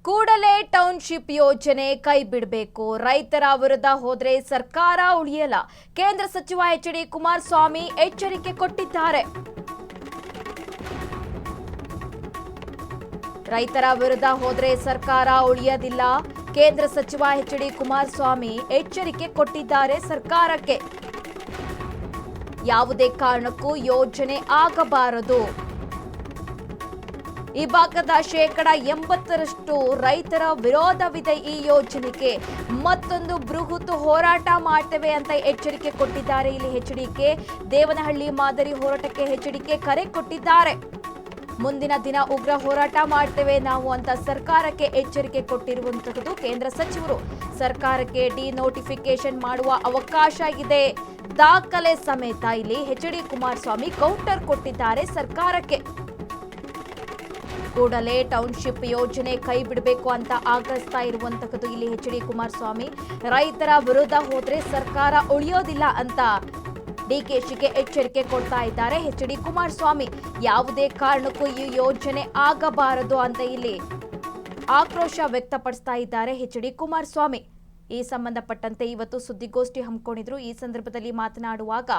ಕೂಡಲೇ ಟೌನ್ಶಿಪ್ ಯೋಜನೆ ಕೈ ಬಿಡಬೇಕು. ರೈತರ ವಿರುದ್ಧ ಹೋದ್ರೆ ಸರ್ಕಾರ ಉಳಿಯಲ್ಲ. ಕೇಂದ್ರ ಸಚಿವ ಎಚ್.ಡಿ. ಕುಮಾರಸ್ವಾಮಿ ಎಚ್ಚರಿಕೆ ಕೊಟ್ಟಿದ್ದಾರೆ. ರೈತರ ವಿರುದ್ಧ ಹೋದ್ರೆ ಸರ್ಕಾರ ಉಳಿಯೋದಿಲ್ಲ. ಕೇಂದ್ರ ಸಚಿವ ಎಚ್.ಡಿ. ಕುಮಾರಸ್ವಾಮಿ ಎಚ್ಚರಿಕೆ ಕೊಟ್ಟಿದ್ದಾರೆ ಸರ್ಕಾರಕ್ಕೆ. ಯಾವುದೇ ಕಾರಣಕ್ಕೂ ಯೋಜನೆ ಆಗಬಾರದು. ಈ ಭಾಗದ 80% ರೈತರ ವಿರೋಧವಿದೆ. ಈ ಯೋಜನೆಗೆ ಮತ್ತೊಂದು ಬೃಹತ್ ಹೋರಾಟ ಮಾಡ್ತೇವೆ ಅಂತ ಎಚ್ಚರಿಕೆ ಕೊಟ್ಟಿದ್ದಾರೆ. ಇಲ್ಲಿ ಎಚ್.ಡಿ.ಕೆ ದೇವನಹಳ್ಳಿ ಮಾದರಿ ಹೋರಾಟಕ್ಕೆ ಎಚ್.ಡಿ.ಕೆ ಕರೆ ಕೊಟ್ಟಿದ್ದಾರೆ. ಮುಂದಿನ ದಿನ ಉಗ್ರ ಹೋರಾಟ ಮಾಡ್ತೇವೆ ನಾವು ಅಂತ ಸರ್ಕಾರಕ್ಕೆ ಎಚ್ಚರಿಕೆ ಕೊಟ್ಟಿರುವಂತಹದ್ದು ಕೇಂದ್ರ ಸಚಿವರು. ಸರ್ಕಾರಕ್ಕೆ ಡಿನೋಟಿಫಿಕೇಶನ್ ಮಾಡುವ ಅವಕಾಶ ಇದೆ. ದಾಖಲೆ ಸಮೇತ ಇಲ್ಲಿ ಎಚ್.ಡಿ. ಕುಮಾರಸ್ವಾಮಿ ಕೌಂಟರ್ ಕೊಟ್ಟಿದ್ದಾರೆ ಸರ್ಕಾರಕ್ಕೆ. ಕೂಡಲೇ ಟೌನ್ಶಿಪ್ ಯೋಜನೆ ಕೈ ಬಿಡಬೇಕು ಅಂತ ಆಗ್ರಹಿಸ್ತಾ ಇರುವಂತಹದ್ದು ಇಲ್ಲಿ ಎಚ್.ಡಿ. ಕುಮಾರಸ್ವಾಮಿ. ರೈತರ ವಿರುದ್ಧ ಹೋದ್ರೆ ಸರ್ಕಾರ ಉಳಿಯೋದಿಲ್ಲ ಅಂತ ಡಿಕೆಶಿಗೆ ಎಚ್ಚರಿಕೆ ಕೊಡ್ತಾ ಇದ್ದಾರೆ ಎಚ್.ಡಿ. ಕುಮಾರಸ್ವಾಮಿ. ಯಾವುದೇ ಕಾರಣಕ್ಕೂ ಈ ಯೋಜನೆ ಆಗಬಾರದು ಅಂತ ಇಲ್ಲಿ ಆಕ್ರೋಶ ವ್ಯಕ್ತಪಡಿಸ್ತಾ ಇದ್ದಾರೆ ಎಚ್.ಡಿ. ಕುಮಾರಸ್ವಾಮಿ. ಈ ಸಂಬಂಧಪಟ್ಟಂತೆ ಇವತ್ತು ಸುದ್ದಿಗೋಷ್ಠಿ ಹಮ್ಮಿಕೊಂಡಿದ್ರು. ಈ ಸಂದರ್ಭದಲ್ಲಿ ಮಾತನಾಡುವಾಗ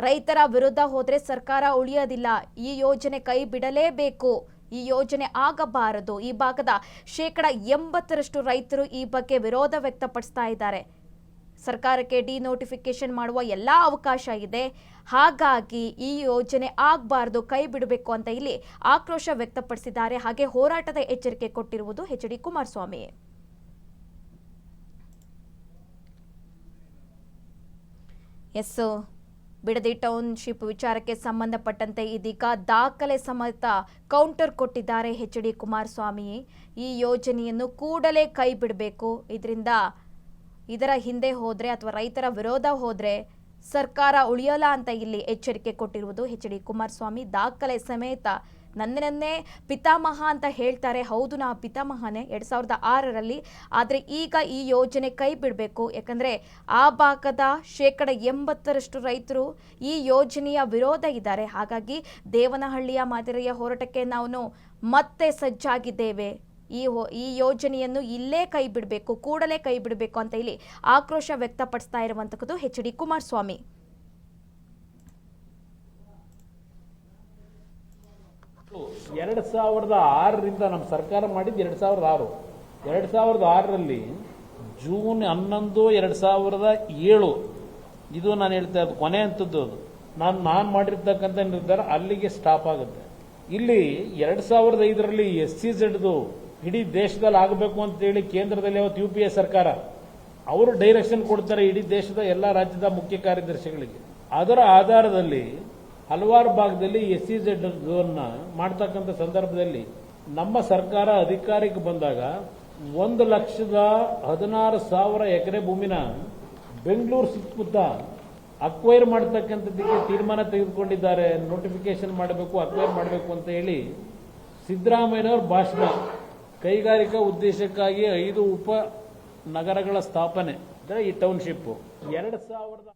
ರೈತರ ವಿರುದ್ಧ ಹೋದ್ರೆ ಸರ್ಕಾರ ಉಳಿಯೋದಿಲ್ಲ. ಈ ಯೋಜನೆ ಕೈ ಬಿಡಲೇಬೇಕು. ಈ ಯೋಜನೆ ಆಗಬಾರದು. ಈ ಭಾಗದ 80% ರೈತರು ಈ ಬಗ್ಗೆ ವಿರೋಧ ವ್ಯಕ್ತಪಡಿಸ್ತಾ ಇದ್ದಾರೆ. ಸರ್ಕಾರಕ್ಕೆ ಡಿನೋಟಿಫಿಕೇಶನ್ ಮಾಡುವ ಎಲ್ಲ ಅವಕಾಶ ಇದೆ. ಹಾಗಾಗಿ ಈ ಯೋಜನೆ ಆಗಬಾರದು, ಕೈ ಬಿಡಬೇಕು ಅಂತ ಇಲ್ಲಿ ಆಕ್ರೋಶ ವ್ಯಕ್ತಪಡಿಸಿದ್ದಾರೆ. ಹಾಗೆ ಹೋರಾಟದ ಎಚ್ಚರಿಕೆ ಕೊಟ್ಟಿರುವುದು ಎಚ್.ಡಿ. ಕುಮಾರಸ್ವಾಮಿ. ಬಿಡದಿ ಟೌನ್ಶಿಪ್ ವಿಚಾರಕ್ಕೆ ಸಂಬಂಧಪಟ್ಟಂತೆ ಇದೀಗ ದಾಖಲೆ ಸಮೇತ ಕೌಂಟರ್ ಕೊಟ್ಟಿದ್ದಾರೆ ಎಚ್.ಡಿ. ಕುಮಾರಸ್ವಾಮಿ. ಈ ಯೋಜನೆಯನ್ನು ಕೂಡಲೇ ಕೈ ಬಿಡಬೇಕು. ಇದರ ಹಿಂದೆ ಹೋದ್ರೆ ಅಥವಾ ರೈತರ ವಿರೋಧ ಹೋದ್ರೆ ಸರ್ಕಾರ ಉಳಿಯಲ್ಲ ಅಂತ ಇಲ್ಲಿ ಎಚ್ಚರಿಕೆ ಕೊಟ್ಟಿರುವುದು ಎಚ್.ಡಿ. ಕುಮಾರಸ್ವಾಮಿ. ದಾಖಲೆ ಸಮೇತ ನನ್ನೇ ಪಿತಾಮಹ ಅಂತ ಹೇಳ್ತಾರೆ. ಹೌದು, ನಾ ಪಿತಾಮಹನೇ 2006ರಲ್ಲಿ. ಆದರೆ ಈಗ ಈ ಯೋಜನೆ ಕೈ ಬಿಡಬೇಕು. ಯಾಕಂದರೆ ಆ ಭಾಗದ 80% ರೈತರು ಈ ಯೋಜನೆಯ ವಿರೋಧ ಇದ್ದಾರೆ. ಹಾಗಾಗಿ ದೇವನಹಳ್ಳಿಯ ಮಾದರಿಯ ಹೋರಾಟಕ್ಕೆ ನಾವು ಮತ್ತೆ ಸಜ್ಜಾಗಿದ್ದೇವೆ. ಈ ಯೋಜನೆಯನ್ನು ಇಲ್ಲೇ ಕೈ ಬಿಡಬೇಕು, ಕೂಡಲೇ ಕೈ ಬಿಡಬೇಕು ಅಂತ ಇಲ್ಲಿ ಆಕ್ರೋಶ ವ್ಯಕ್ತಪಡಿಸ್ತಾ ಇರುವಂತಹದ್ದು ಎಚ್.ಡಿ. ಕುಮಾರಸ್ವಾಮಿ. ಎರಡು 2006ರಿಂದ ನಮ್ಮ ಸರ್ಕಾರ ಮಾಡಿದ್ದು 2006. 2006ರಲ್ಲಿ ಜೂನ್ 11, 2007 ಇದು ನಾನು ಹೇಳ್ತಾ ಇದ್ದು ಕೊನೆ ಅಂತದ್ದು. ಅದು ನಾನು ಮಾಡಿರ್ತಕ್ಕಂಥ ನಿರ್ಧಾರ ಅಲ್ಲಿಗೆ ಸ್ಟಾಪ್ ಆಗುತ್ತೆ. ಇಲ್ಲಿ 2005ರಲ್ಲಿ SCZದು ಇಡೀ ದೇಶದಲ್ಲಿ ಆಗಬೇಕು ಅಂತೇಳಿ ಕೇಂದ್ರದಲ್ಲಿ ಅವತ್ತು UPA ಸರ್ಕಾರ ಅವರು ಡೈರೆಕ್ಷನ್ ಕೊಡ್ತಾರೆ ಇಡೀ ದೇಶದ ಎಲ್ಲ ರಾಜ್ಯದ ಮುಖ್ಯ ಕಾರ್ಯದರ್ಶಿಗಳಿಗೆ. ಅದರ ಆಧಾರದಲ್ಲಿ ಹಲವಾರು ಭಾಗದಲ್ಲಿ SCZ ಝೋನ್ನ ಮಾಡ್ತಕ್ಕಂಥ ಸಂದರ್ಭದಲ್ಲಿ ನಮ್ಮ ಸರ್ಕಾರ ಅಧಿಕಾರಕ್ಕೆ ಬಂದಾಗ 1,16,000 ಎಕರೆ ಭೂಮಿನ ಬೆಂಗಳೂರು ಸುತ್ತಮುತ್ತ ಅಕ್ವೈರ್ ಮಾಡತಕ್ಕಂಥದ್ದಕ್ಕೆ ತೀರ್ಮಾನ ತೆಗೆದುಕೊಂಡಿದ್ದಾರೆ. ನೋಟಿಫಿಕೇಶನ್ ಮಾಡಬೇಕು, ಅಕ್ವೈರ್ ಮಾಡಬೇಕು ಅಂತ ಹೇಳಿ ಸಿದ್ದರಾಮಯ್ಯನವರ ಭಾಷಣ. ಕೈಗಾರಿಕಾ ಉದ್ದೇಶಕ್ಕಾಗಿ 5 ಉಪ ನಗರಗಳ ಸ್ಥಾಪನೆ ಈ ಟೌನ್ಶಿಪ್ 2000